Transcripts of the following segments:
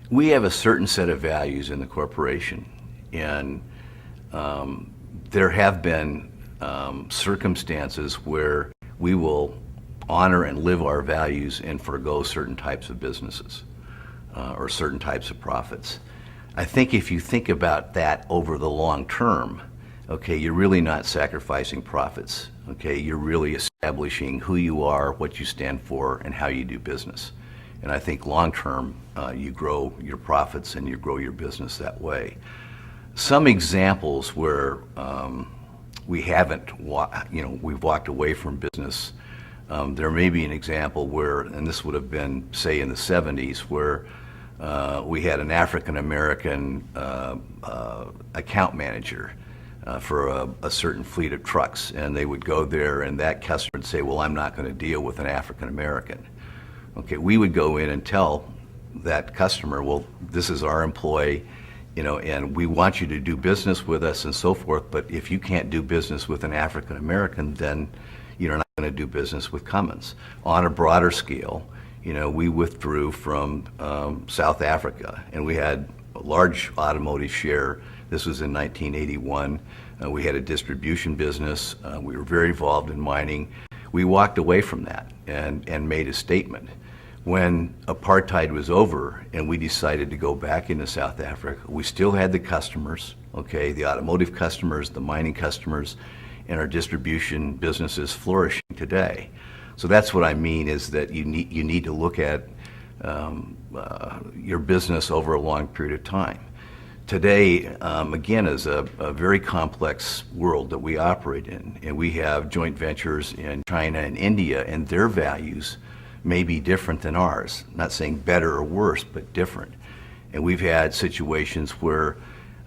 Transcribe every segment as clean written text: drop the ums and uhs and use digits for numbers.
We have a certain set of values in the corporation, and there have been circumstances where we will honor and live our values and forego certain types of businesses or certain types of profits. I think if you think about that over the long term, okay, you're really not sacrificing profits. Okay, you're really establishing who you are, what you stand for, and how you do business. And I think long term, you grow your profits and you grow your business that way. Some examples where we haven't, we've walked away from business. There may be an example where, and this would have been, say, in the 70s, where we had an African American account manager for a certain fleet of trucks, and they would go there, and that customer would say, "Well, I'm not going to deal with an African American." Okay, we would go in and tell that customer, "Well, this is our employee, and we want you to do business with us and so forth, but if you can't do business with an African American, then you're not going to do business with Cummins." On a broader scale, we withdrew from South Africa, and we had a large automotive share. This was in 1981. We had a distribution business. We were very involved in mining. We walked away from that and made a statement. When apartheid was over and we decided to go back into South Africa, we still had the customers, okay, the automotive customers, the mining customers, and our distribution businesses flourishing today. So that's what I mean, is that you need to look at your business over a long period of time. Today, again, is a very complex world that we operate in, and we have joint ventures in China and India, and their values may be different than ours. I'm not saying better or worse, but different. And we've had situations where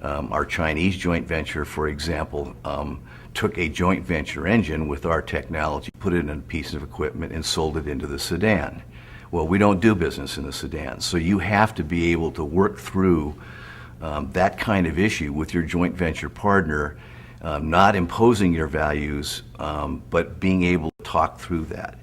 our Chinese joint venture, for example, took a joint venture engine with our technology, put it in a piece of equipment, and sold it into the Sudan. Well, we don't do business in the Sudan, so you have to be able to work through that kind of issue with your joint venture partner, not imposing your values, but being able to talk through that.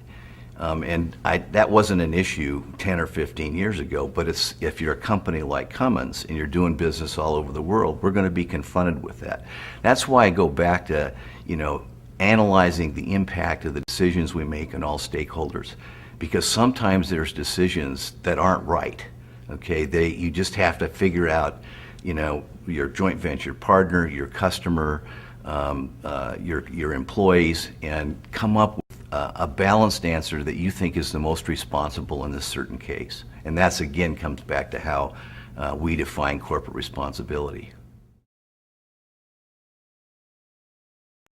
That wasn't an issue 10 or 15 years ago, but if you're a company like Cummins and you're doing business all over the world, we're going to be confronted with that. That's why I go back to, analyzing the impact of the decisions we make on all stakeholders, because sometimes there's decisions that aren't right. Okay, you just have to figure out, your joint venture partner, your customer, your employees, and come up with a balanced answer that you think is the most responsible in this certain case. And that's, again, comes back to how we define corporate responsibility.